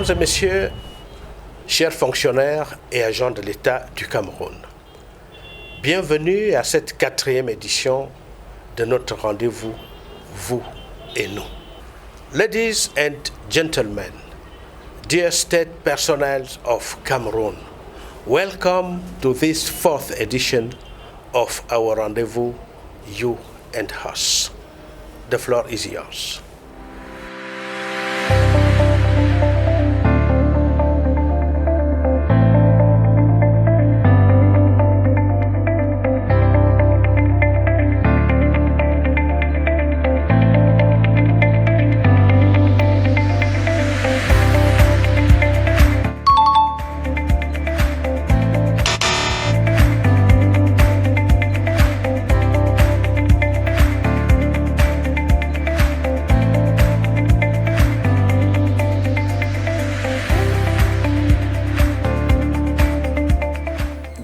Mesdames et messieurs, chers fonctionnaires et agents de l'État du Cameroun, bienvenue à cette 4e édition de notre rendez-vous, vous et nous. Ladies and gentlemen, dear state personnel of Cameroon, welcome to this 4th edition of our rendezvous, you and us. The floor is yours.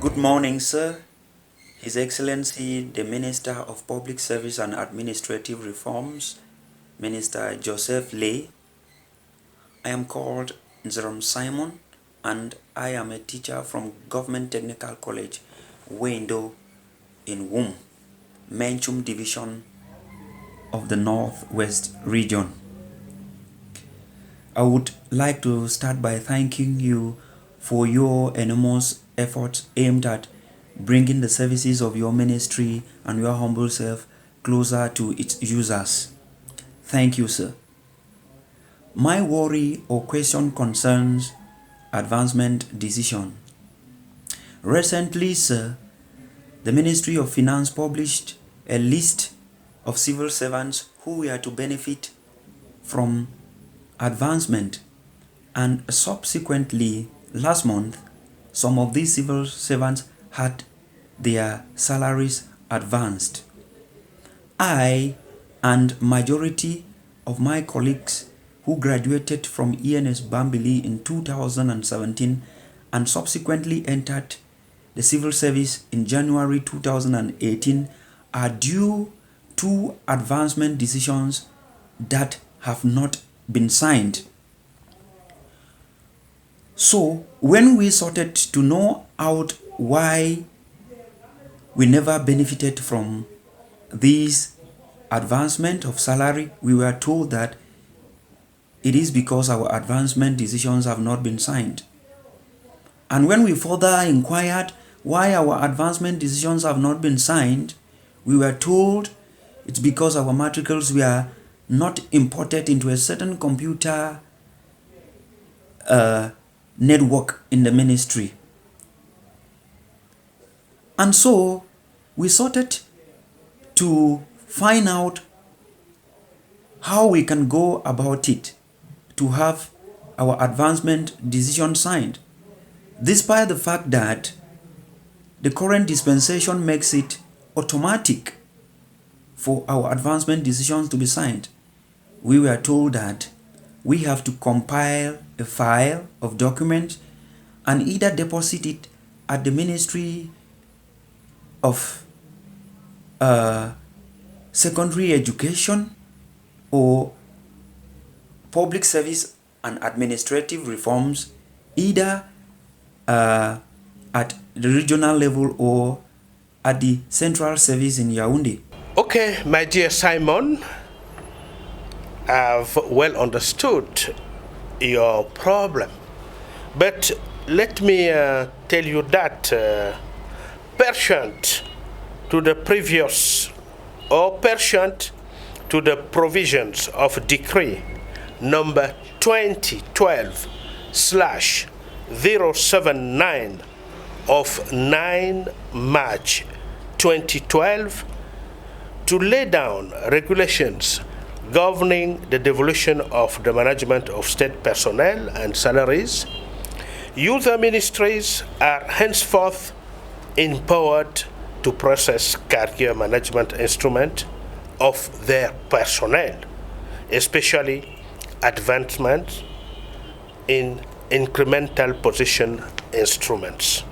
Good morning, sir. His Excellency, the Minister of Public Service and Administrative Reforms, Minister Joseph Lay. I am called Nzerom Simon, and I am a teacher from Government Technical College, Wendo, in Wum, Menchum Division of the Northwest Region. I would like to start by thanking you for your enormous efforts aimed at bringing the services of your ministry and your humble self closer to its users. Thank you, sir. My worry or question concerns advancement decision. Recently, sir, the Ministry of Finance published a list of civil servants who were to benefit from advancement, and subsequently, last month, some of these civil servants had their salaries advanced. I and majority of my colleagues who graduated from ENS Bambili in 2017 and subsequently entered the civil service in January 2018 are due to advancement decisions that have not been signed. So, when we started to know out why we never benefited from this advancement of salary, we were told that it is because our advancement decisions have not been signed. And when we further inquired why our advancement decisions have not been signed, we were told it's because our matricles were not imported into a certain computer network in the ministry. And so we started to find out how we can go about it to have our advancement decision signed, despite the fact that the current dispensation makes it automatic for our advancement decisions to be signed. We were told that we have to compile a file of documents and either deposit it at the Ministry of Secondary Education or Public Service and Administrative Reforms, either at the regional level or at the central service in Yaoundé. Okay, my dear Simon, I've well understood your problem, but let me tell you that pursuant to the previous or pursuant to the provisions of Decree number 2012/079 of 9 March 2012 to lay down regulations governing the devolution of the management of state personnel and salaries, user ministries are henceforth empowered to process career management instruments of their personnel, especially advancement in incremental position instruments.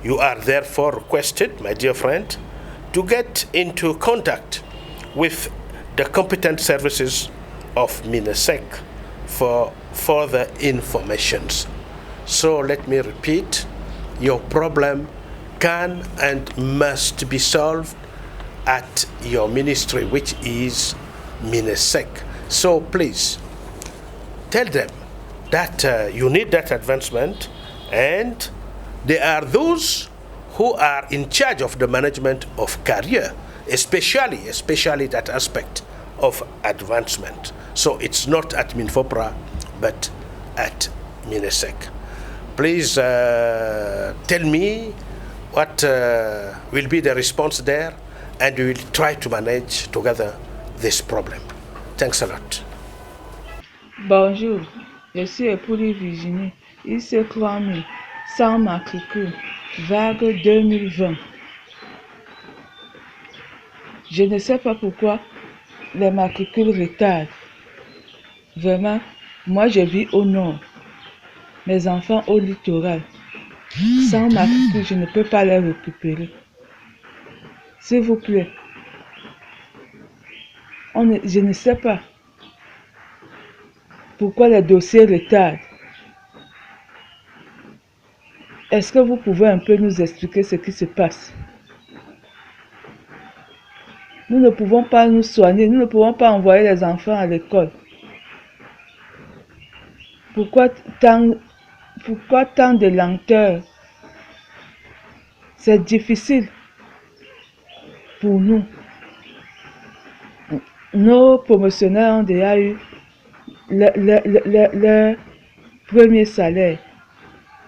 You are therefore requested, my dear friend, to get into contact with the competent services of MINESEC for further informations. So let me repeat, your problem can and must be solved at your ministry, which is MINESEC. So please tell them that you need that advancement, and there are those who are in charge of the management of career, especially that aspect of advancement. So it's not at MINFOPRA, but at MINESEC. Please tell me what will be the response there, and we will try to manage together this problem. Thanks a lot. Bonjour, je suis Épouli Virginie, IC 3000, sans matricule, vague 2020. Je ne sais pas pourquoi les matricules retardent. Vraiment, moi je vis au nord, mes enfants au littoral. Sans matricule, je ne peux pas les récupérer. S'il vous plaît, je ne sais pas pourquoi les dossiers retardent. Est-ce que vous pouvez un peu nous expliquer ce qui se passe? Nous ne pouvons pas nous soigner, nous ne pouvons pas envoyer les enfants à l'école. Pourquoi tant de lenteur? C'est difficile pour nous. Nos promotionnaires ont déjà eu leur premier salaire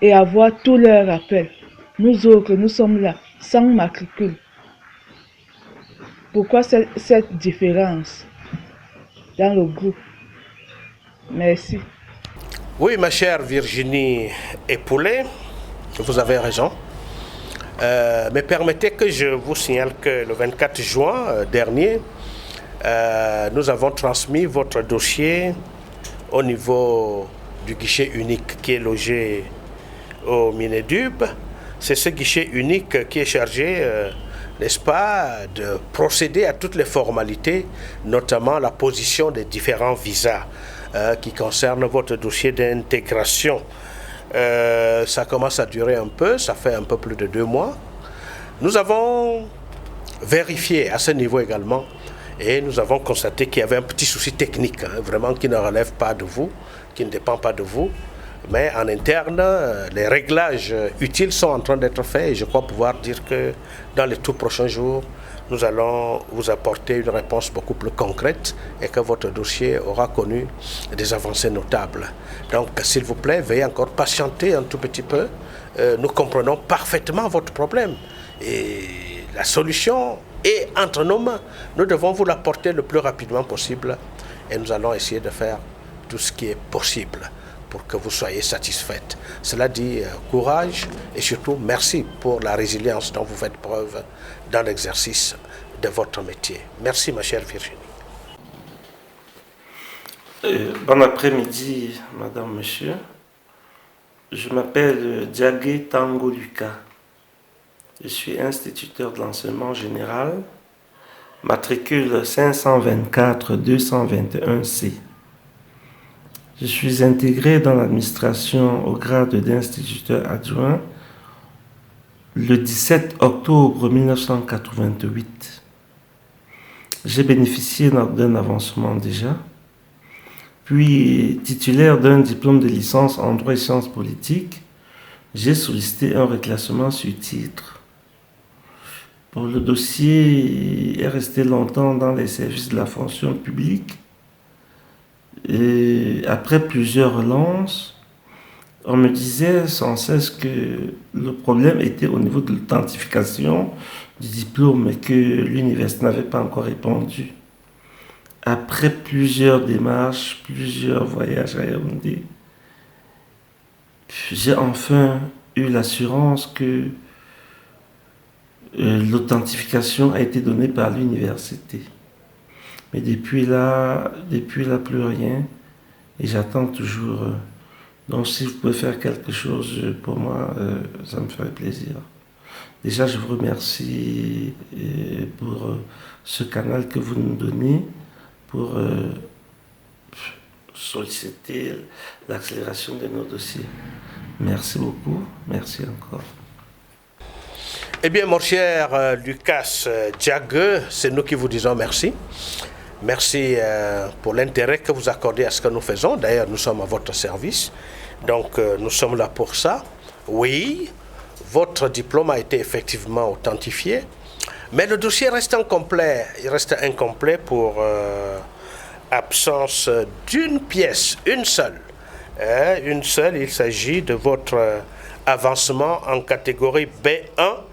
et avoir tous leurs rappels. Nous autres, nous sommes là, sans matricule. Pourquoi cette différence dans le groupe? Merci. Oui, ma chère Virginie Époulé, vous avez raison. Mais permettez que je vous signale que le 24 juin dernier, nous avons transmis votre dossier au niveau du guichet unique qui est logé au Minedub. C'est ce guichet unique qui est chargé, n'est-ce pas, de procéder à toutes les formalités, notamment la position des différents visas qui concernent votre dossier d'intégration. Ça commence à durer un peu, ça fait un peu plus de 2 mois. Nous avons vérifié à ce niveau également, et nous avons constaté qu'il y avait un petit souci technique, vraiment qui ne relève pas de vous, qui ne dépend pas de vous. Mais en interne, les réglages utiles sont en train d'être faits, et je crois pouvoir dire que dans les tout prochains jours, nous allons vous apporter une réponse beaucoup plus concrète et que votre dossier aura connu des avancées notables. Donc, s'il vous plaît, veuillez encore patienter un tout petit peu. Nous comprenons parfaitement votre problème. Et la solution est entre nos mains. Nous devons vous l'apporter le plus rapidement possible. Et nous allons essayer de faire tout ce qui est possible pour que vous soyez satisfaite. Cela dit, courage et surtout merci pour la résilience dont vous faites preuve dans l'exercice de votre métier. Merci, ma chère Virginie. Bon après-midi, madame, monsieur. Je m'appelle Diagué Tango Lucas. Je suis instituteur de l'enseignement général, matricule 524-221C. Je suis intégré dans l'administration au grade d'instituteur adjoint le 17 octobre 1988. J'ai bénéficié d'un avancement déjà, puis titulaire d'un diplôme de licence en droit et sciences politiques, j'ai sollicité un reclassement sur titre. Bon, le dossier est resté longtemps dans les services de la fonction publique. Et après plusieurs relances, on me disait sans cesse que le problème était au niveau de l'authentification du diplôme et que l'université n'avait pas encore répondu. Après plusieurs démarches, plusieurs voyages à Yaoundé, j'ai enfin eu l'assurance que l'authentification a été donnée par l'université. Mais depuis là, plus rien. Et j'attends toujours. Donc si vous pouvez faire quelque chose pour moi, ça me ferait plaisir. Déjà, je vous remercie pour ce canal que vous nous donnez pour solliciter l'accélération de nos dossiers. Merci beaucoup. Merci encore. Eh bien, mon cher Lucas Diague, c'est nous qui vous disons merci. Merci pour l'intérêt que vous accordez à ce que nous faisons. D'ailleurs, nous sommes à votre service. Donc, nous sommes là pour ça. Oui, votre diplôme a été effectivement authentifié. Mais le dossier reste incomplet. Il reste incomplet pour absence d'une pièce, une seule. Une seule, il s'agit de votre avancement en catégorie B1.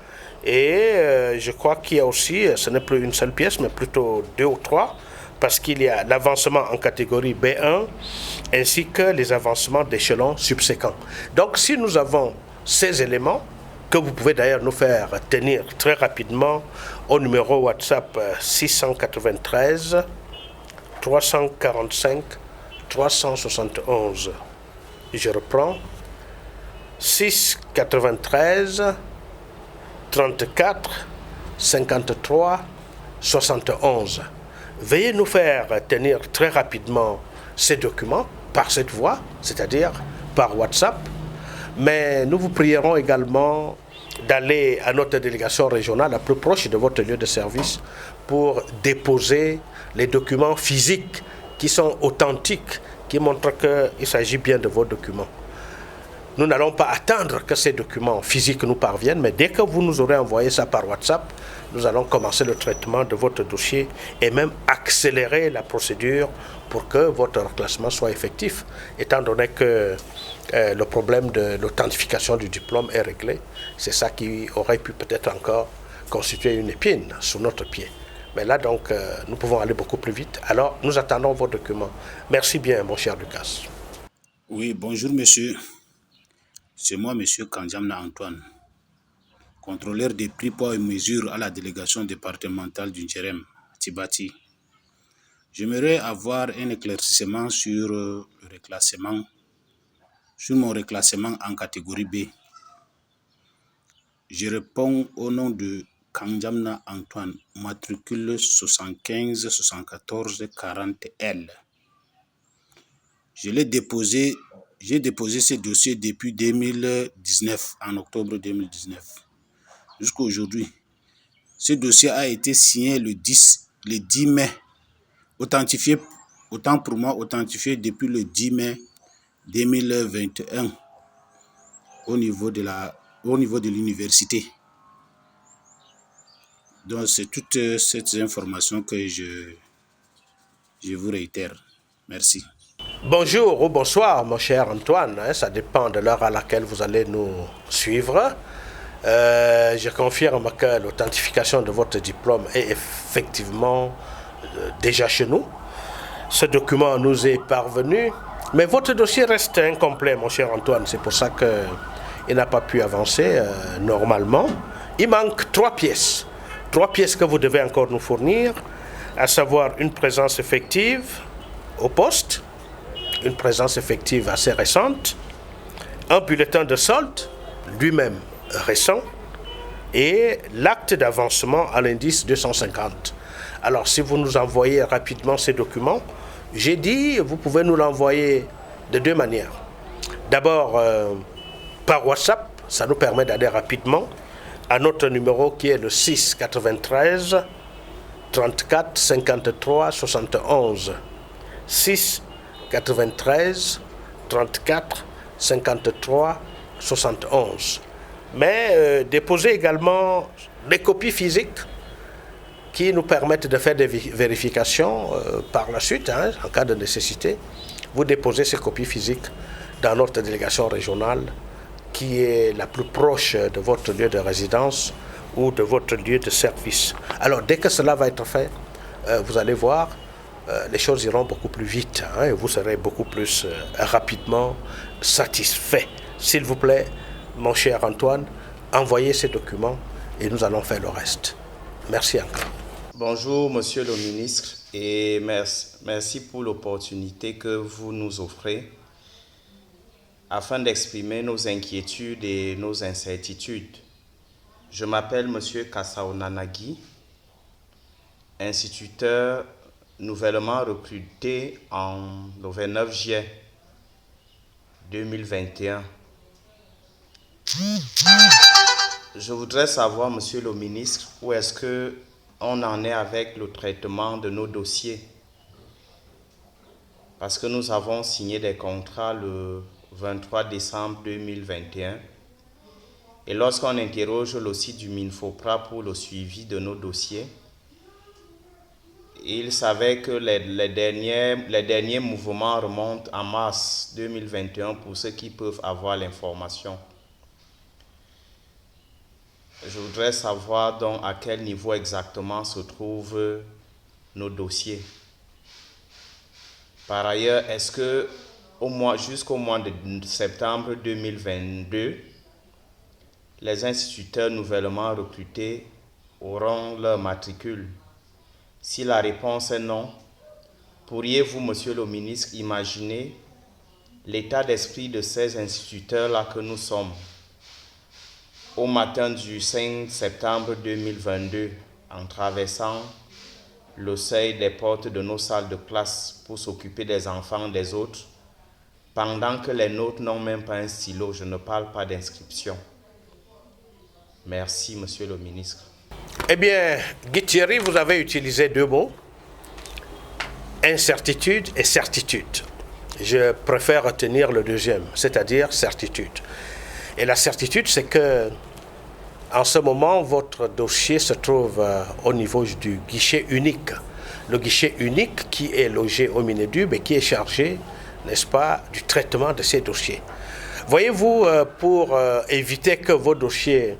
Et je crois qu'il y a aussi, ce n'est plus une seule pièce, mais plutôt 2 ou 3, parce qu'il y a l'avancement en catégorie B1, ainsi que les avancements d'échelons subséquents. Donc si nous avons ces éléments, que vous pouvez d'ailleurs nous faire tenir très rapidement au numéro WhatsApp 693 345 371. Je reprends. 693 34 53 71. Veuillez nous faire tenir très rapidement ces documents par cette voie, c'est-à-dire par WhatsApp. Mais nous vous prierons également d'aller à notre délégation régionale la plus proche de votre lieu de service pour déposer les documents physiques qui sont authentiques, qui montrent qu'il s'agit bien de vos documents. Nous n'allons pas attendre que ces documents physiques nous parviennent, mais dès que vous nous aurez envoyé ça par WhatsApp, nous allons commencer le traitement de votre dossier et même accélérer la procédure pour que votre reclassement soit effectif, étant donné que le problème de l'authentification du diplôme est réglé. C'est ça qui aurait pu peut-être encore constituer une épine sous notre pied. Mais là, donc, nous pouvons aller beaucoup plus vite. Alors, nous attendons vos documents. Merci bien, mon cher Lucas. Oui, bonjour, monsieur. C'est moi, monsieur Kandiamna Antoine, contrôleur des prix, poids et mesures à la délégation départementale du Djerem, Tibati. J'aimerais avoir un éclaircissement sur mon reclassement en catégorie B. Je réponds au nom de Kandiamna Antoine, matricule 75 74 40 L. J'ai déposé ce dossier depuis 2019, en octobre 2019. Jusqu'à aujourd'hui, ce dossier a été signé le 10 mai, authentifié depuis le 10 mai 2021 au niveau de l'université. Donc, c'est toutes ces informations que je vous réitère. Merci. Bonjour ou bonsoir, mon cher Antoine. Ça dépend de l'heure à laquelle vous allez nous suivre. Je confirme que l'authentification de votre diplôme est effectivement déjà chez nous. Ce document nous est parvenu, mais votre dossier reste incomplet, mon cher Antoine. C'est pour ça qu'il n'a pas pu avancer normalement. Il manque 3 pièces. 3 pièces que vous devez encore nous fournir, à savoir une présence effective au poste, une présence effective assez récente, un bulletin de solde, lui-même récent, et l'acte d'avancement à l'indice 250. Alors, si vous nous envoyez rapidement ces documents, j'ai dit, vous pouvez nous l'envoyer de 2 manières. D'abord, par WhatsApp, ça nous permet d'aller rapidement à notre numéro qui est le 693 34 53 71. 6 93 34 53 71. Mais déposer également des copies physiques qui nous permettent de faire des vérifications par la suite, en cas de nécessité. Vous déposez ces copies physiques dans notre délégation régionale qui est la plus proche de votre lieu de résidence ou de votre lieu de service. Alors dès que cela va être fait, vous allez voir, les choses iront beaucoup plus vite et vous serez beaucoup plus rapidement satisfait. S'il vous plaît, mon cher Antoine, envoyez ces documents et nous allons faire le reste. Merci encore. Bonjour, monsieur le ministre, et merci pour l'opportunité que vous nous offrez afin d'exprimer nos inquiétudes et nos incertitudes. Je m'appelle monsieur Kassaonanagi, instituteur nouvellement recrutés le 29 juillet 2021. Je voudrais savoir, Monsieur le ministre, où est-ce qu'on en est avec le traitement de nos dossiers. Parce que nous avons signé des contrats le 23 décembre 2021. Et lorsqu'on interroge le site du MINFOPRA pour le suivi de nos dossiers, il savait que les derniers mouvements remontent en mars 2021 pour ceux qui peuvent avoir l'information. Je voudrais savoir donc à quel niveau exactement se trouvent nos dossiers. Par ailleurs, est-ce que jusqu'au mois de septembre 2022, les instituteurs nouvellement recrutés auront leur matricule? Si la réponse est non, pourriez-vous, Monsieur le ministre, imaginer l'état d'esprit de ces instituteurs-là que nous sommes au matin du 5 septembre 2022 en traversant le seuil des portes de nos salles de classe pour s'occuper des enfants des autres, pendant que les nôtres n'ont même pas un stylo, je ne parle pas d'inscription. Merci, Monsieur le ministre. Eh bien, Guy Thierry, vous avez utilisé deux mots, incertitude et certitude. Je préfère retenir le deuxième, c'est-à-dire certitude. Et la certitude, c'est que en ce moment, votre dossier se trouve au niveau du guichet unique. Le guichet unique qui est logé au Minedub et qui est chargé, n'est-ce pas, du traitement de ces dossiers. Voyez-vous, pour éviter que vos dossiers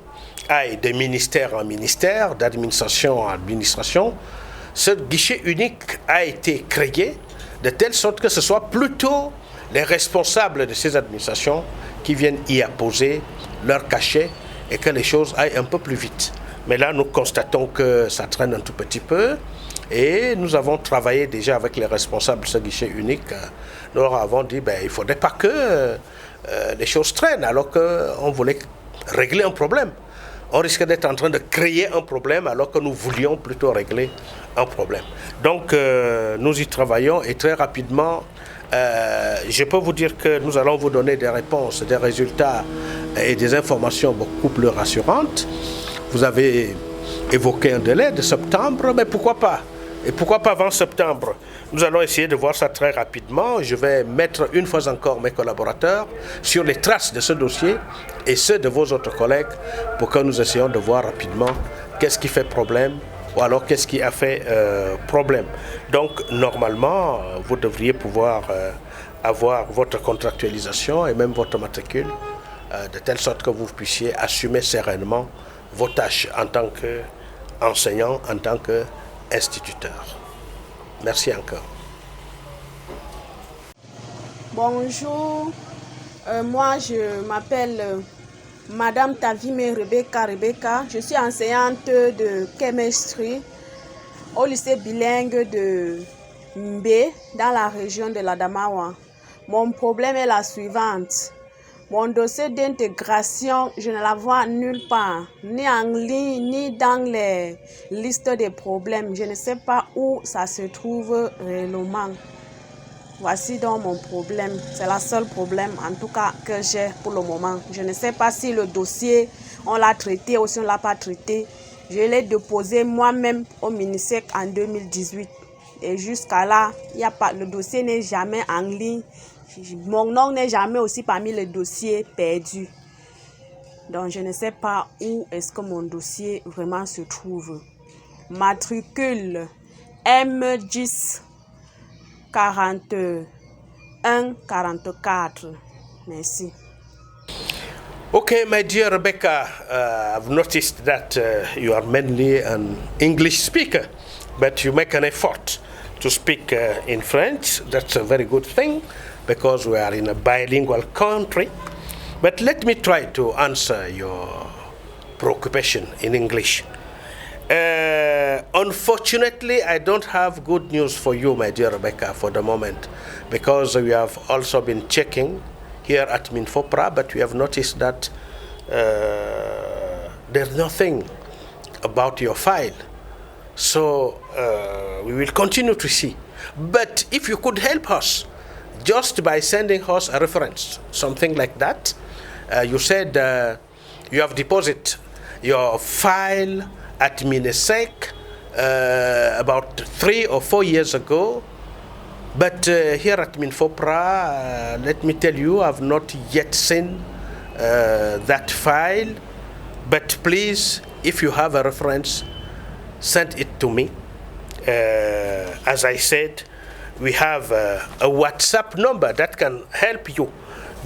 aillent de ministère en ministère, d'administration en administration, ce guichet unique a été créé de telle sorte que ce soit plutôt les responsables de ces administrations qui viennent y apposer leur cachet et que les choses aillent un peu plus vite. Mais là, nous constatons que ça traîne un tout petit peu et nous avons travaillé déjà avec les responsables de ce guichet unique. Nous leur avons dit il ne faudrait pas que les choses traînent alors qu'on voulait régler un problème. On risque d'être en train de créer un problème alors que nous voulions plutôt régler un problème. Donc, nous y travaillons et très rapidement, je peux vous dire que nous allons vous donner des réponses, des résultats et des informations beaucoup plus rassurantes. Vous avez évoqué un délai de septembre, mais pourquoi pas? Et pourquoi pas avant septembre? Nous allons essayer de voir ça très rapidement. Je vais mettre une fois encore mes collaborateurs sur les traces de ce dossier et ceux de vos autres collègues pour que nous essayions de voir rapidement qu'est-ce qui fait problème ou alors qu'est-ce qui a fait problème. Donc, normalement, vous devriez pouvoir avoir votre contractualisation et même votre matricule de telle sorte que vous puissiez assumer sereinement vos tâches en tant qu'enseignant, en tant qu'instituteur. Merci encore. Bonjour, moi je m'appelle Madame Tavime Rebecca. Je suis enseignante de chemistry au lycée bilingue de Mbé dans la région de l'Adamawa. Mon problème est la suivante. Mon dossier d'intégration, je ne la vois nulle part, ni en ligne, ni dans les listes des problèmes. Je ne sais pas où ça se trouve réellement. Voici donc mon problème. C'est le seul problème, en tout cas, que j'ai pour le moment. Je ne sais pas si le dossier, on l'a traité ou si on ne l'a pas traité. Je l'ai déposé moi-même au ministère en 2018. Et jusqu'à là, le dossier n'est jamais en ligne. Mon nom n'est jamais aussi parmi les dossiers perdus. Donc, je ne sais pas où est-ce que mon dossier vraiment se trouve. Matricule M10 41 44. Merci. Okay, my dear Rebecca, I've noticed that you are mainly an English speaker, but you make an effort to speak in French. That's a very good thing, because we are in a bilingual country. But let me try to answer your preoccupation in English. Unfortunately, I don't have good news for you, my dear Rebecca, for the moment, because we have also been checking here at MINFOPRA, but we have noticed that there's nothing about your file. So we will continue to see. But if you could help us, just by sending us a reference, something like that. You said you have deposited your file at Minesec about 3 or 4 years ago. But here at Minfopra, let me tell you, I've not yet seen that file. But please, if you have a reference, send it to me. As I said, we have a WhatsApp number that can help you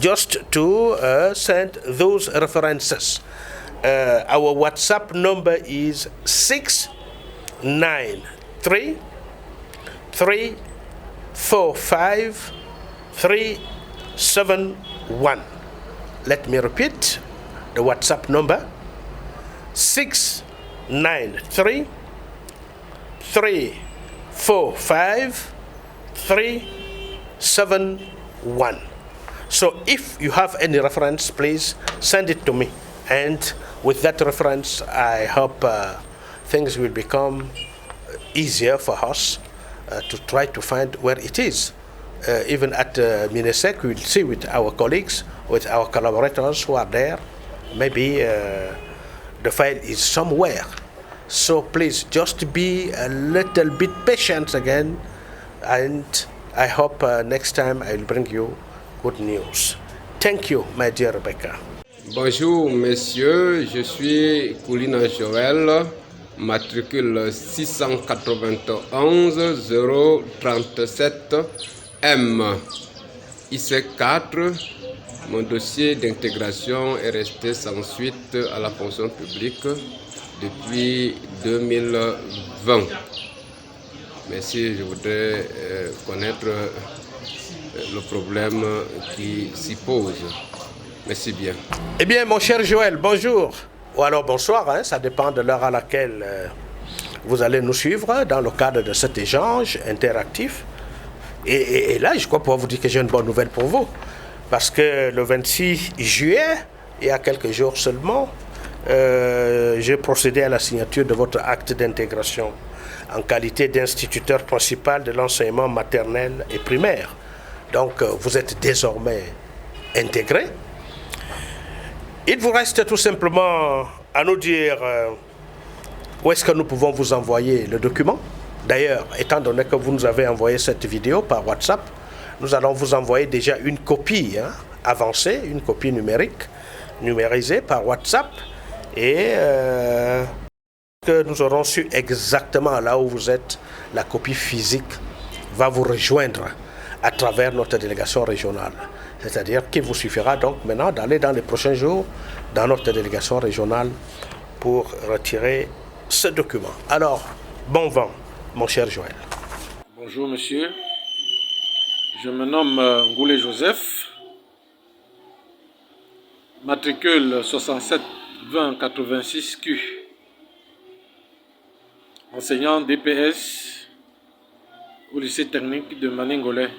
just to send those references. Our WhatsApp number is 693 345 371. Let me repeat the WhatsApp number: 693 345 371. So if you have any reference, please send it to me. And with that reference, I hope things will become easier for us to try to find where it is. Even at Minesec, we will see with our colleagues, with our collaborators who are there. Maybe the file is somewhere. So please, just be a little bit patient again, and I hope next time I will bring you good news. Thank you, my dear Rebecca. Bonjour, messieurs. Je suis Coulina Joël, matricule 691 037 M. IC4. Mon dossier d'intégration est resté sans suite à la fonction publique depuis 2020. Merci, je voudrais connaître le problème qui s'y pose. Merci bien. Eh bien, mon cher Joël, bonjour. Ou alors bonsoir, hein, ça dépend de l'heure à laquelle vous allez nous suivre dans le cadre de cet échange interactif. Et là, je crois pouvoir vous dire que j'ai une bonne nouvelle pour vous. Parce que le 26 juillet, il y a quelques jours seulement, j'ai procédé à la signature de votre acte d'intégration en qualité d'instituteur principal de l'enseignement maternel et primaire. Donc, vous êtes désormais intégré. Il vous reste tout simplement à nous dire où est-ce que nous pouvons vous envoyer le document. D'ailleurs, étant donné que vous nous avez envoyé cette vidéo par WhatsApp, nous allons vous envoyer déjà une copie avancée, une copie numérique, numérisée par WhatsApp, et que nous aurons su exactement là où vous êtes, la copie physique va vous rejoindre à travers notre délégation régionale. C'est-à-dire qu'il vous suffira donc maintenant d'aller dans les prochains jours dans notre délégation régionale pour retirer ce document. Alors, bon vent, mon cher Joël. Bonjour monsieur, je me nomme Ngoulé Joseph, matricule 67 20 86 Q, enseignant DPS au lycée technique de Maningolais.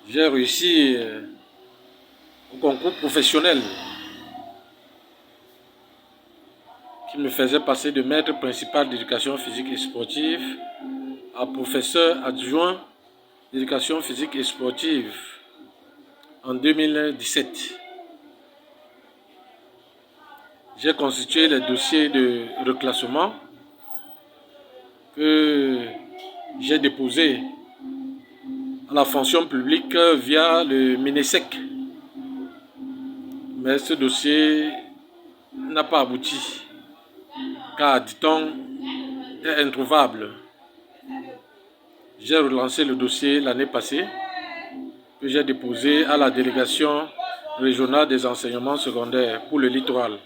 J'ai réussi au concours professionnel qui me faisait passer de maître principal d'éducation physique et sportive à professeur adjoint d'éducation physique et sportive en 2017. J'ai constitué les dossiers de reclassement que j'ai déposés à la fonction publique via le Minesec. Mais ce dossier n'a pas abouti, car, dit-on, est introuvable. J'ai relancé le dossier l'année passée, que j'ai déposé à la délégation régionale des enseignements secondaires pour le littoral.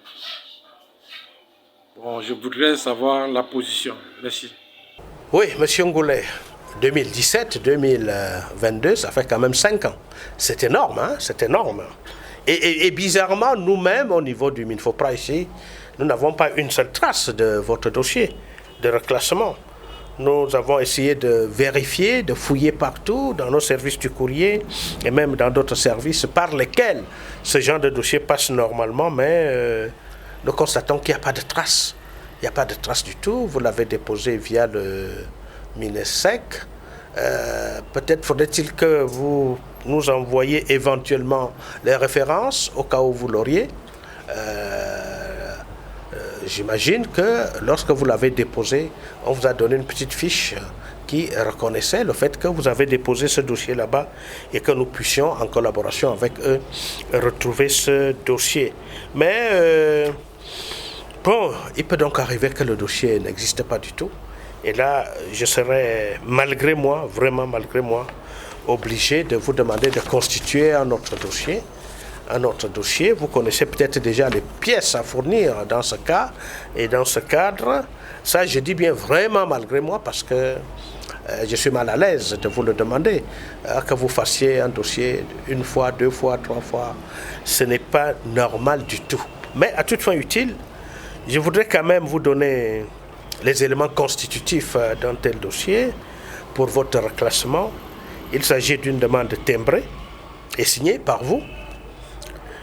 Bon, je voudrais savoir la position. Merci. Oui, monsieur Ngoulé, 2017-2022, ça fait quand même 5 ans. C'est énorme, hein? C'est énorme. Et bizarrement, nous-mêmes, au niveau du Minfopra ici, nous n'avons pas une seule trace de votre dossier de reclassement. Nous avons essayé de vérifier, de fouiller partout, dans nos services du courrier et même dans d'autres services par lesquels ce genre de dossier passe normalement, mais nous constatons qu'il n'y a pas de trace. Il n'y a pas de trace du tout. Vous l'avez déposé via le MINESEC. Peut-être faudrait-il que vous nous envoyiez éventuellement les références au cas où vous l'auriez. J'imagine que lorsque vous l'avez déposé, on vous a donné une petite fiche qui reconnaissait le fait que vous avez déposé ce dossier là-bas et que nous puissions, en collaboration avec eux, retrouver ce dossier. Mais, bon, il peut donc arriver que le dossier n'existe pas du tout. Et là, je serais, malgré moi, vraiment malgré moi, obligé de vous demander de constituer un autre dossier. Un autre dossier. Vous connaissez peut-être déjà les pièces à fournir dans ce cas et dans ce cadre. Ça, je dis bien vraiment malgré moi parce que je suis mal à l'aise de vous le demander. Que vous fassiez un dossier une fois, 2 fois, 3 fois, ce n'est pas normal du tout. Mais à toute fin utile, je voudrais quand même vous donner les éléments constitutifs d'un tel dossier pour votre reclassement. Il s'agit d'une demande timbrée et signée par vous,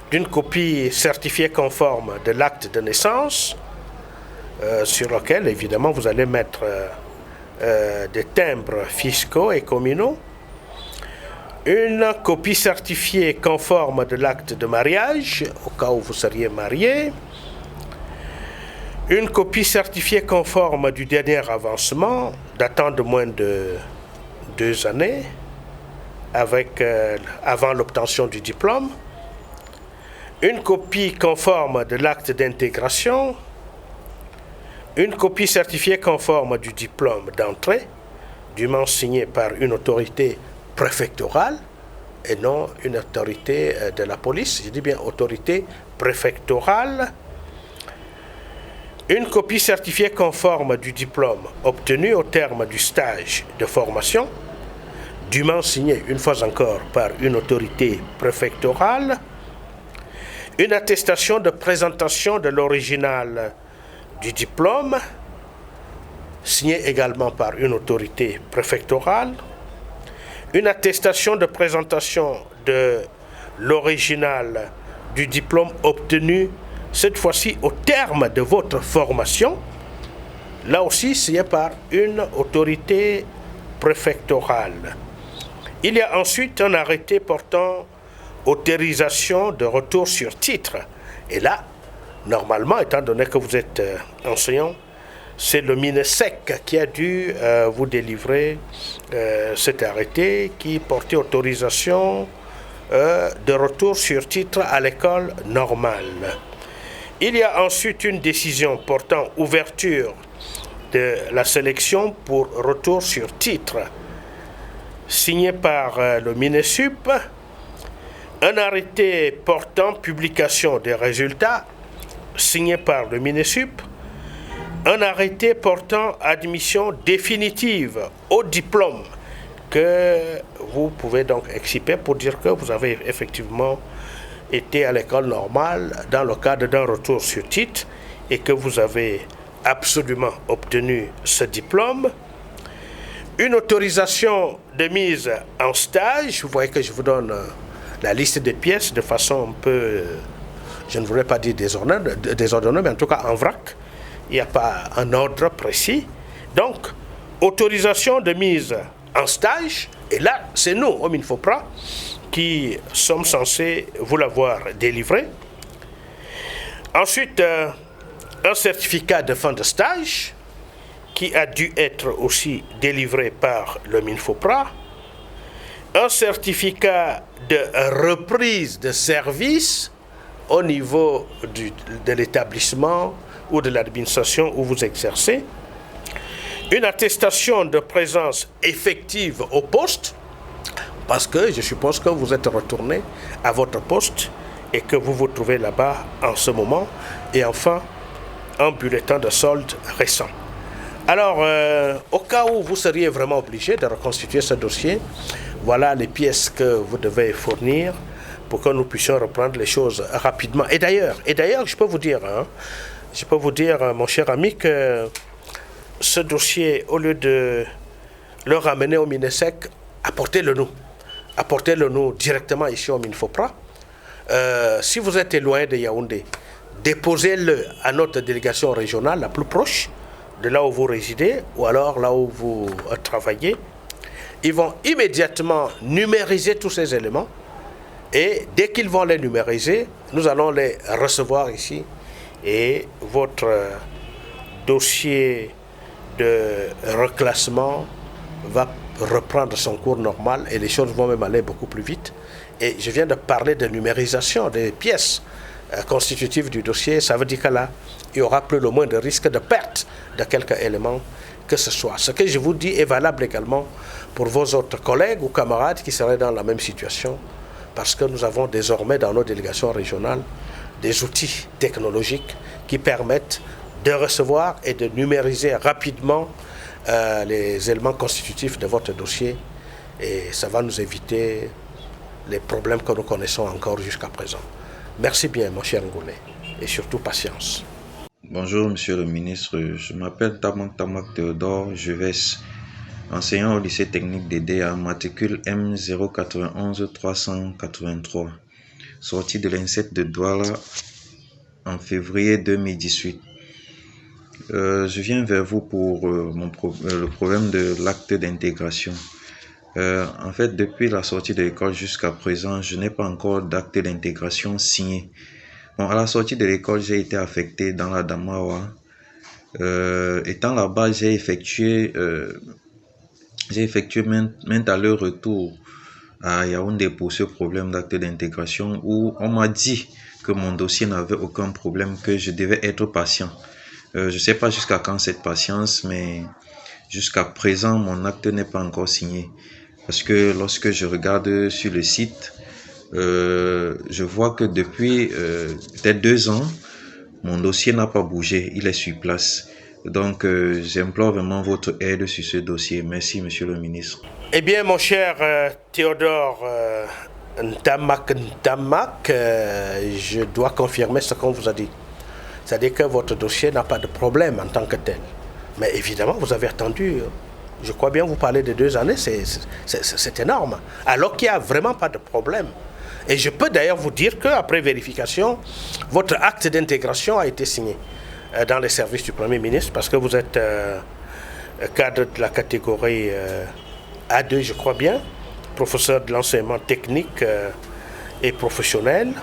d'une copie certifiée conforme de l'acte de naissance, sur lequel, évidemment, vous allez mettre des timbres fiscaux et communaux, une copie certifiée conforme de l'acte de mariage, au cas où vous seriez marié, une copie certifiée conforme du dernier avancement, datant de moins de 2 années, avant l'obtention du diplôme, une copie conforme de l'acte d'intégration, une copie certifiée conforme du diplôme d'entrée, dûment signé par une autorité préfectorale et non une autorité de la police, je dis bien autorité préfectorale, une copie certifiée conforme du diplôme obtenu au terme du stage de formation, dûment signé une fois encore par une autorité préfectorale, une attestation de présentation de l'original du diplôme, signée également par une autorité préfectorale, une attestation de présentation de l'original du diplôme obtenu, cette fois-ci au terme de votre formation, là aussi signé par une autorité préfectorale. Il y a ensuite un arrêté portant autorisation de retour sur titre. Et là, normalement, étant donné que vous êtes enseignant, c'est le MINESEC qui a dû vous délivrer cet arrêté qui portait autorisation de retour sur titre à l'école normale. Il y a ensuite une décision portant ouverture de la sélection pour retour sur titre, signée par le MINESUP, un arrêté portant publication des résultats, signé par le MINESUP, un arrêté portant admission définitive au diplôme que vous pouvez donc exciper pour dire que vous avez effectivement été à l'école normale dans le cadre d'un retour sur titre et que vous avez absolument obtenu ce diplôme. Une autorisation de mise en stage, vous voyez que je vous donne la liste des pièces de façon un peu, je ne voudrais pas dire désordonnée, mais en tout cas en vrac. Il n'y a pas un ordre précis. Donc, autorisation de mise en stage, et là, c'est nous, au MINFOPRA, qui sommes censés vous l'avoir délivré. Ensuite, un certificat de fin de stage, qui a dû être aussi délivré par le MINFOPRA. Un certificat de reprise de service au niveau de l'établissement ou de l'administration où vous exercez, une attestation de présence effective au poste, parce que je suppose que vous êtes retourné à votre poste et que vous vous trouvez là-bas en ce moment, et enfin, un bulletin de solde récent. Alors, au cas où vous seriez vraiment obligé de reconstituer ce dossier, voilà les pièces que vous devez fournir pour que nous puissions reprendre les choses rapidement. Et d'ailleurs, je peux vous dire, mon cher ami, que ce dossier, au lieu de le ramener au MINESEC, apportez-le nous directement ici au MINFOPRA. Si vous êtes éloigné de Yaoundé, déposez-le à notre délégation régionale la plus proche de là où vous résidez ou alors là où vous travaillez. Ils vont immédiatement numériser tous ces éléments et dès qu'ils vont les numériser, nous allons les recevoir ici et votre dossier de reclassement va reprendre son cours normal et les choses vont même aller beaucoup plus vite. Et je viens de parler de numérisation des pièces constitutives du dossier. Ça veut dire que là, il y aura plus ou moins de risque de perte de quelques éléments que ce soit. Ce que je vous dis est valable également pour vos autres collègues ou camarades qui seraient dans la même situation, parce que nous avons désormais dans nos délégations régionales des outils technologiques qui permettent de recevoir et de numériser rapidement les éléments constitutifs de votre dossier, et ça va nous éviter les problèmes que nous connaissons encore jusqu'à présent. Merci bien, mon cher Ngoulet, et surtout patience. Bonjour, monsieur le ministre. Je m'appelle Tamak Théodore Jeves, enseignant au lycée technique d'Edea, matricule M091 383, sorti de l'INSET de Douala en février 2018. Je viens vers vous pour le problème de l'acte d'intégration. En fait, depuis la sortie de l'école jusqu'à présent, je n'ai pas encore d'acte d'intégration signé. Bon, à la sortie de l'école, j'ai été affecté dans la Damawa. Étant là-bas, j'ai effectué maintes allers-retours à Yaoundé pour ce problème d'acte d'intégration où on m'a dit que mon dossier n'avait aucun problème, que je devais être patient. Je ne sais pas jusqu'à quand cette patience, mais jusqu'à présent, mon acte n'est pas encore signé. Parce que lorsque je regarde sur le site, je vois que depuis peut-être 2 ans, mon dossier n'a pas bougé, il est sur place. Donc, j'implore vraiment votre aide sur ce dossier. Merci, monsieur le ministre. Eh bien, mon cher Théodore Ntamak, je dois confirmer ce qu'on vous a dit. C'est-à-dire que votre dossier n'a pas de problème en tant que tel. Mais évidemment, vous avez attendu, je crois bien vous parlez de 2 années, c'est énorme. Alors qu'il n'y a vraiment pas de problème. Et je peux d'ailleurs vous dire qu'après vérification, votre acte d'intégration a été signé dans les services du Premier ministre, parce que vous êtes cadre de la catégorie A2, je crois bien, professeur de l'enseignement technique et professionnel.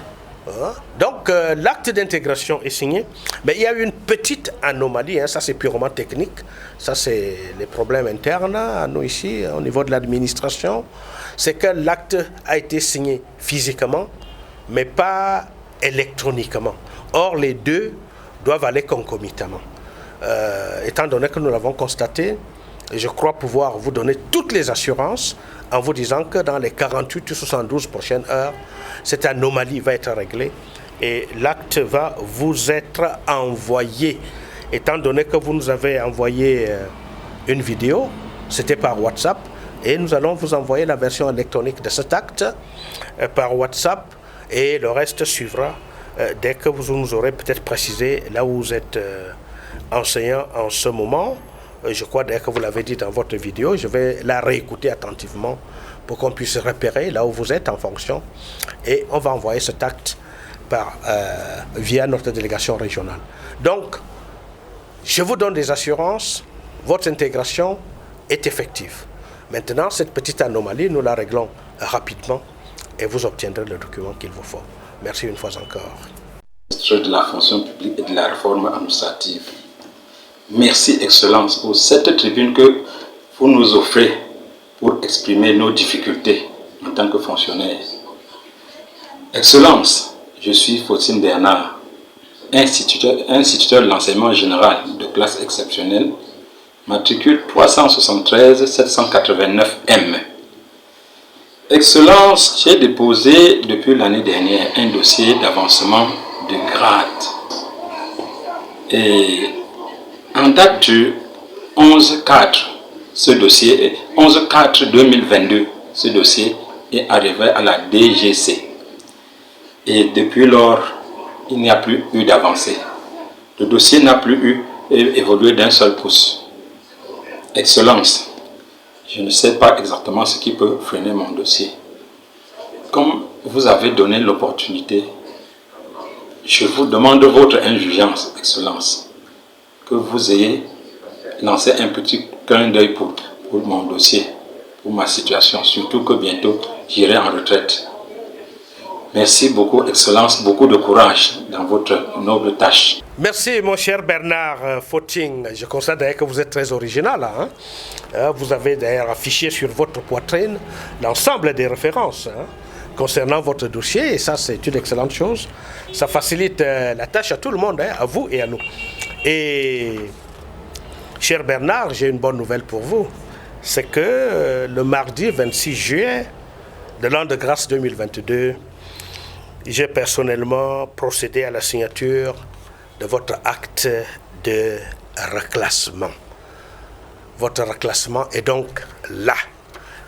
Donc l'acte d'intégration est signé, mais il y a eu une petite anomalie, ça c'est purement technique, ça c'est les problèmes internes à nous ici au niveau de l'administration, c'est que l'acte a été signé physiquement mais pas électroniquement. Or les deux doivent aller concomitamment. Étant donné que nous l'avons constaté, je crois pouvoir vous donner toutes les assurances en vous disant que dans les 48 ou 72 prochaines heures, cette anomalie va être réglée et l'acte va vous être envoyé. Étant donné que vous nous avez envoyé une vidéo, c'était par WhatsApp, et nous allons vous envoyer la version électronique de cet acte par WhatsApp, et le reste suivra dès que vous nous aurez peut-être précisé là où vous êtes enseignant en ce moment. Je crois d'ailleurs que vous l'avez dit dans votre vidéo, je vais la réécouter attentivement pour qu'on puisse repérer là où vous êtes en fonction, et on va envoyer cet acte via notre délégation régionale. Donc, je vous donne des assurances, votre intégration est effective. Maintenant, cette petite anomalie, nous la réglons rapidement et vous obtiendrez le document qu'il vous faut. Merci une fois encore. Ministre de la fonction publique et de la réforme administrative. Merci, Excellence, pour cette tribune que vous nous offrez pour exprimer nos difficultés en tant que fonctionnaires. Excellence, je suis Faustine Bernard, instituteur de l'enseignement général de classe exceptionnelle, matricule 373 789 M. Excellence, j'ai déposé depuis l'année dernière un dossier d'avancement de grade. Et en date du 11/4, ce dossier, 11/4/2022, ce dossier est arrivé à la DGC. Et depuis lors, il n'y a plus eu d'avancée. Le dossier n'a plus évolué d'un seul pouce. Excellence, je ne sais pas exactement ce qui peut freiner mon dossier. Comme vous avez donné l'opportunité, je vous demande votre indulgence, Excellence, que vous ayez lancé un petit clin d'œil pour mon dossier, pour ma situation, surtout que bientôt j'irai en retraite. Merci beaucoup, Excellence, beaucoup de courage dans votre noble tâche. Merci, mon cher Bernard Footing. Je constate d'ailleurs que vous êtes très original. Hein? Vous avez d'ailleurs affiché sur votre poitrine l'ensemble des références concernant votre dossier, et ça, c'est une excellente chose. Ça facilite la tâche à tout le monde, à vous et à nous. Et, cher Bernard, j'ai une bonne nouvelle pour vous. C'est que le mardi 26 juillet de l'an de grâce 2022, j'ai personnellement procédé à la signature de votre acte de reclassement. Votre reclassement est donc là.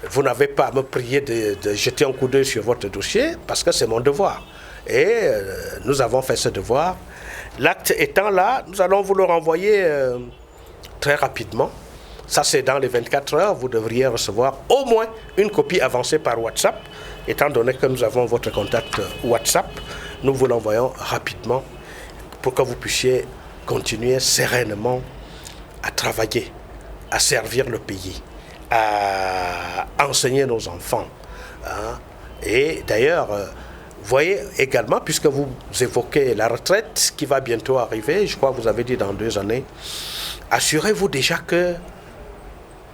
Vous n'avez pas à me prier de jeter un coup d'œil sur votre dossier parce que c'est mon devoir. Et nous avons fait ce devoir. L'acte étant là, nous allons vous le renvoyer très rapidement. Ça, c'est dans les 24 heures. Vous devriez recevoir au moins une copie avancée par WhatsApp. Étant donné que nous avons votre contact WhatsApp, nous vous l'envoyons rapidement pour que vous puissiez continuer sereinement à travailler, à servir le pays, à enseigner nos enfants. Et d'ailleurs, voyez également, puisque vous évoquez la retraite qui va bientôt arriver, je crois que vous avez dit dans 2 années, assurez-vous déjà que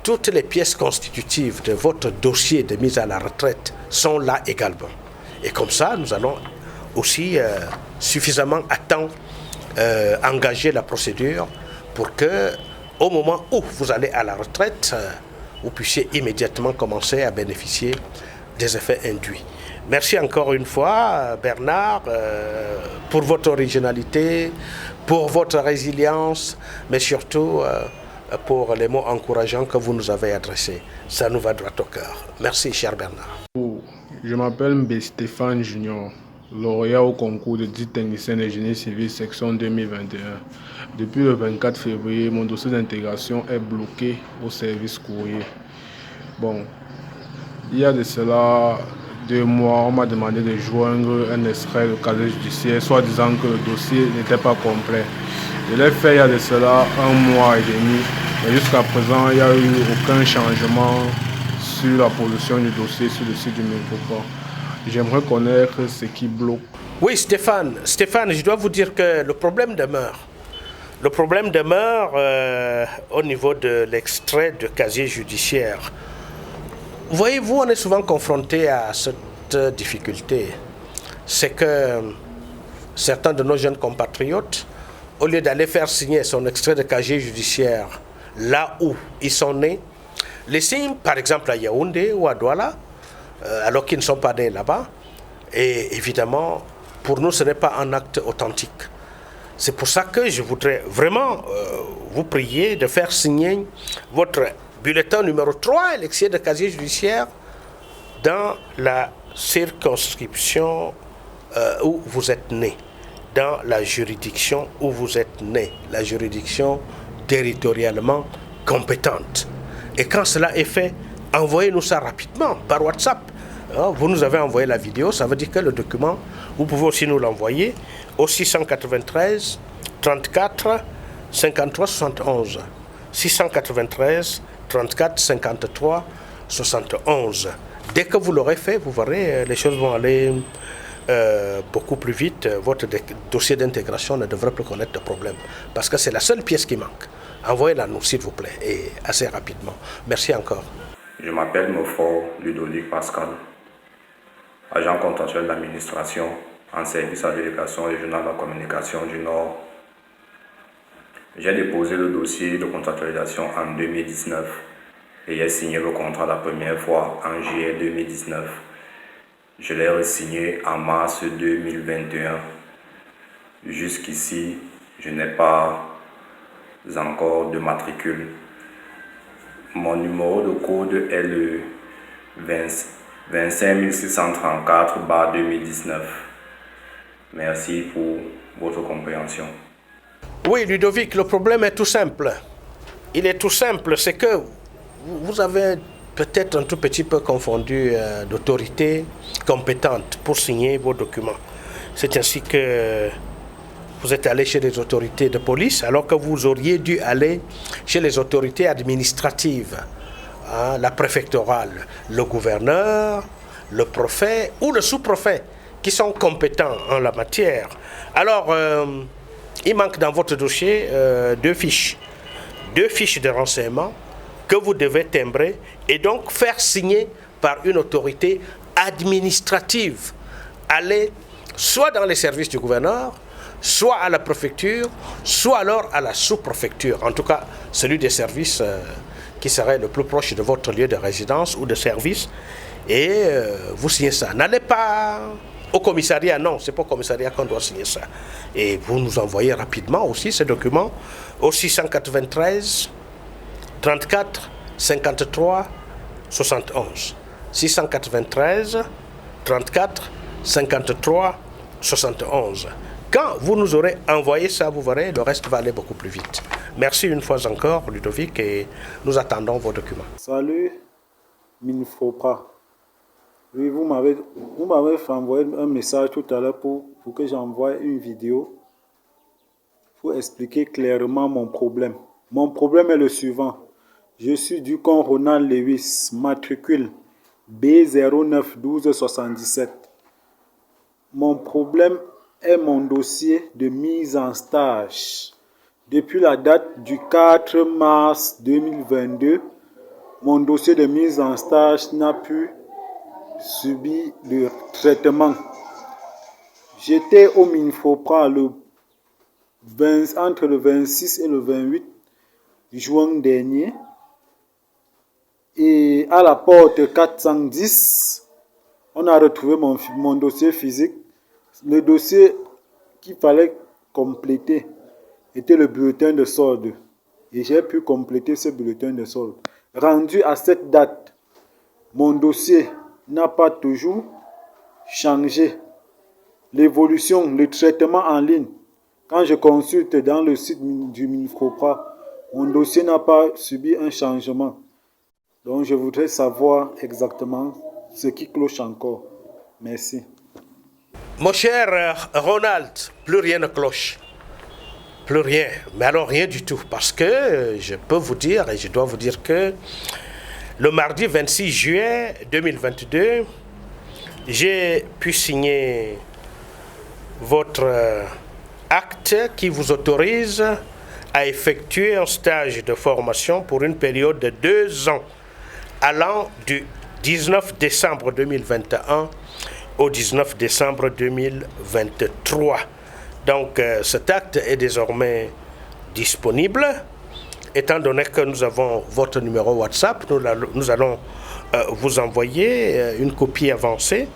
toutes les pièces constitutives de votre dossier de mise à la retraite sont là également. Et comme ça, nous allons aussi suffisamment à temps engager la procédure pour que, au moment où vous allez à la retraite, vous puissiez immédiatement commencer à bénéficier des effets induits. Merci encore une fois, Bernard, pour votre originalité, pour votre résilience, mais surtout pour les mots encourageants que vous nous avez adressés. Ça nous va droit au cœur. Merci, cher Bernard. Je m'appelle Mbé Stéphane Junior, lauréat au concours de 10 techniciens de génie civil section 2021. Depuis le 24 février, mon dossier d'intégration est bloqué au service courrier. Bon, il y a de cela 2 mois, on m'a demandé de joindre un extrait de casier judiciaire, soit disant que le dossier n'était pas complet. Je l'ai fait il y a de cela 1 mois et demi, mais jusqu'à présent, il n'y a eu aucun changement sur la position du dossier sur le site du Microport. J'aimerais connaître ce qui bloque. Oui, Stéphane, je dois vous dire que le problème demeure. Le problème demeure au niveau de l'extrait de casier judiciaire. Voyez-vous, on est souvent confronté à cette difficulté. C'est que certains de nos jeunes compatriotes, au lieu d'aller faire signer son extrait de casier judiciaire là où ils sont nés, les signent par exemple à Yaoundé ou à Douala, alors qu'ils ne sont pas nés là-bas. Et évidemment, pour nous, ce n'est pas un acte authentique. C'est pour ça que je voudrais vraiment vous prier de faire signer votre bulletin numéro 3, l'extrait de casier judiciaire, dans la circonscription où vous êtes né, dans la juridiction où vous êtes né, la juridiction territorialement compétente. Et quand cela est fait, envoyez-nous ça rapidement par WhatsApp. Vous nous avez envoyé la vidéo, ça veut dire que le document, vous pouvez aussi nous l'envoyer au 693 34 53 71. 693 34 53 71. Dès que vous l'aurez fait, vous verrez, les choses vont aller beaucoup plus vite. Votre dossier d'intégration ne devrait plus connaître de problème. Parce que c'est la seule pièce qui manque. Envoyez-la nous, s'il vous plaît, et assez rapidement. Merci encore. Je m'appelle Mofort Ludovic Pascal, agent contractuel d'administration en service à la délégation régionale de la communication du Nord. J'ai déposé le dossier de contractualisation en 2019 et j'ai signé le contrat la première fois en juillet 2019. Je l'ai re-signé en mars 2021. Jusqu'ici, je n'ai pas encore de matricule. Mon numéro de code est le 25634/2019. Merci pour votre compréhension. Oui, Ludovic, le problème est tout simple. Il est tout simple, c'est que vous avez peut-être un tout petit peu confondu d'autorité compétente pour signer vos documents. C'est ainsi que vous êtes allé chez les autorités de police alors que vous auriez dû aller chez les autorités administratives, hein, la préfectorale, le gouverneur, le préfet ou le sous-préfet qui sont compétents en la matière. Alors, il manque dans votre dossier deux fiches de renseignement que vous devez timbrer et donc faire signer par une autorité administrative. Allez soit dans les services du gouverneur, soit à la préfecture, soit alors à la sous-préfecture. En tout cas, celui des services qui serait le plus proche de votre lieu de résidence ou de service. Et vous signez ça. N'allez pas au commissariat, non, c'est pas au commissariat qu'on doit signer ça. Et vous nous envoyez rapidement aussi ces documents au 693 34 53 71. 693 34 53 71. Quand vous nous aurez envoyé ça, vous verrez, le reste va aller beaucoup plus vite. Merci une fois encore, Ludovic, et nous attendons vos documents. Salut, Minfopra. Oui, vous m'avez envoyé un message tout à l'heure pour que j'envoie une vidéo pour expliquer clairement mon problème. Mon problème est le suivant. Je suis du camp Ronald Lewis, matricule B091277. Mon problème est mon dossier de mise en stage. Depuis la date du 4 mars 2022, mon dossier de mise en stage n'a pu subir de traitement. J'étais au Minfopra entre le 26 et le 28 juin dernier. Et à la porte 410, on a retrouvé mon dossier physique. Le dossier qu'il fallait compléter était le bulletin de solde. Et j'ai pu compléter ce bulletin de solde. Rendu à cette date, mon dossier n'a pas toujours changé. L'évolution, le traitement en ligne, quand je consulte dans le site du Minfopra, mon dossier n'a pas subi un changement. Donc je voudrais savoir exactement ce qui cloche encore. Merci. Mon cher Ronald, plus rien ne cloche. Plus rien. Mais alors rien du tout. Parce que je peux vous dire, et je dois vous dire que le mardi 26 juillet 2022, j'ai pu signer votre acte qui vous autorise à effectuer un stage de formation pour une période de 2 ans allant du 19 décembre 2021 au 19 décembre 2023. Donc cet acte est désormais disponible. Étant donné que nous avons votre numéro WhatsApp, nous allons vous envoyer une copie avancée.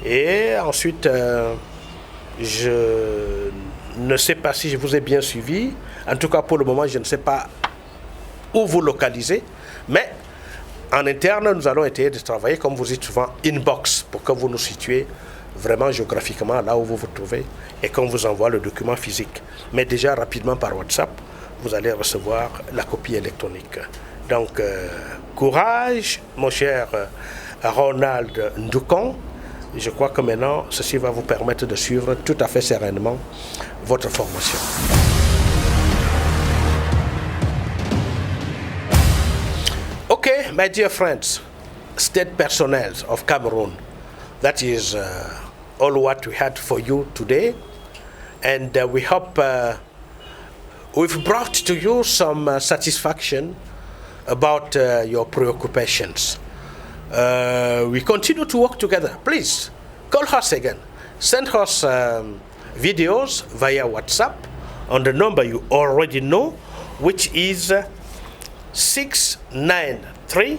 Et ensuite, je ne sais pas si je vous ai bien suivi. En tout cas, pour le moment, je ne sais pas où vous localisez. Mais en interne, nous allons essayer de travailler, comme vous dites souvent, inbox, pour que vous nous situez vraiment géographiquement là où vous vous trouvez et qu'on vous envoie le document physique. Mais déjà, rapidement par WhatsApp, vous allez recevoir la copie électronique. Donc, courage, mon cher Ronald Ndoukan. Je crois que maintenant, ceci va vous permettre de suivre tout à fait sereinement votre formation. Okay, my dear friends, state personnel of Cameroon, that is all what we had for you today. And we hope we've brought to you some satisfaction about your preoccupations. We continue to work together. Please, call us again. Send us videos via WhatsApp on the number you already know, which is 693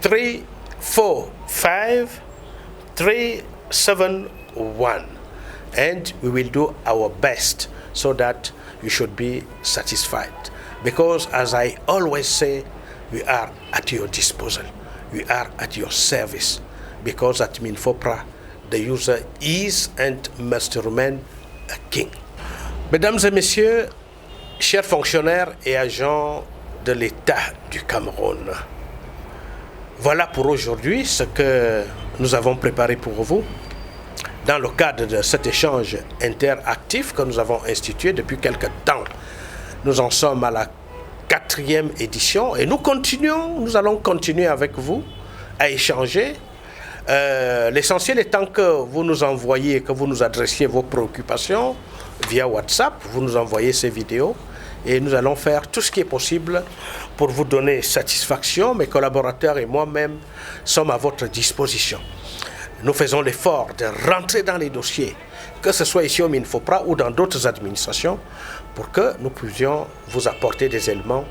345 371. And we will do our best so that you should be satisfied. Because as I always say, we are at your disposal. We are at your service. Because at Minfopra, the user is and must remain a king. Mesdames et messieurs, chers fonctionnaires et agents de l'État du Cameroun, voilà pour aujourd'hui ce que nous avons préparé pour vous. dans le cadre de cet échange interactif que nous avons institué depuis quelque temps. Nous en sommes à la 4e édition et nous allons continuer avec vous à échanger. L'essentiel étant que vous nous envoyez, que vous nous adressiez vos préoccupations via WhatsApp, vous nous envoyez ces vidéos et nous allons faire tout ce qui est possible pour vous donner satisfaction. Mes collaborateurs et moi-même sommes à votre disposition. Nous faisons l'effort de rentrer dans les dossiers, que ce soit ici au Minfopra ou dans d'autres administrations, pour que nous puissions vous apporter des éléments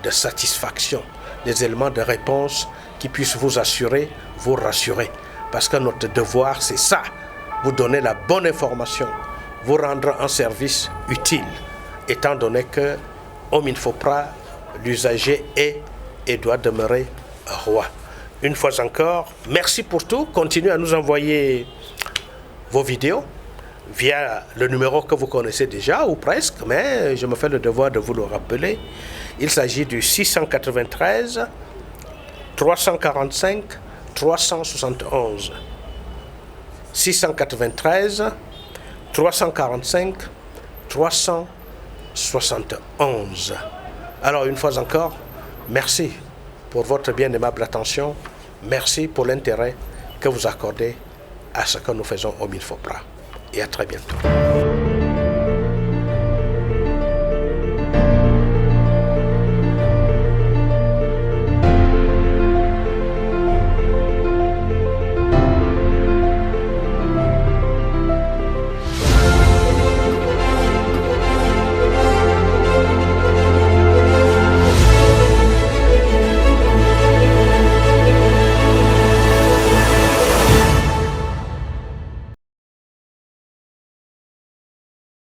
de satisfaction, des éléments de réponse qui puissent vous assurer, vous rassurer. Parce que notre devoir, c'est ça, vous donner la bonne information, vous rendre un service utile, étant donné que au Minfopra, l'usager est et doit demeurer roi. Une fois encore, merci pour tout. Continuez à nous envoyer vos vidéos via le numéro que vous connaissez déjà, ou presque, mais je me fais le devoir de vous le rappeler. Il s'agit du 693 345 371. 693 345 371. Alors, une fois encore, merci pour votre bien aimable attention. Merci pour l'intérêt que vous accordez à ce que nous faisons au Minfopra. Et à très bientôt.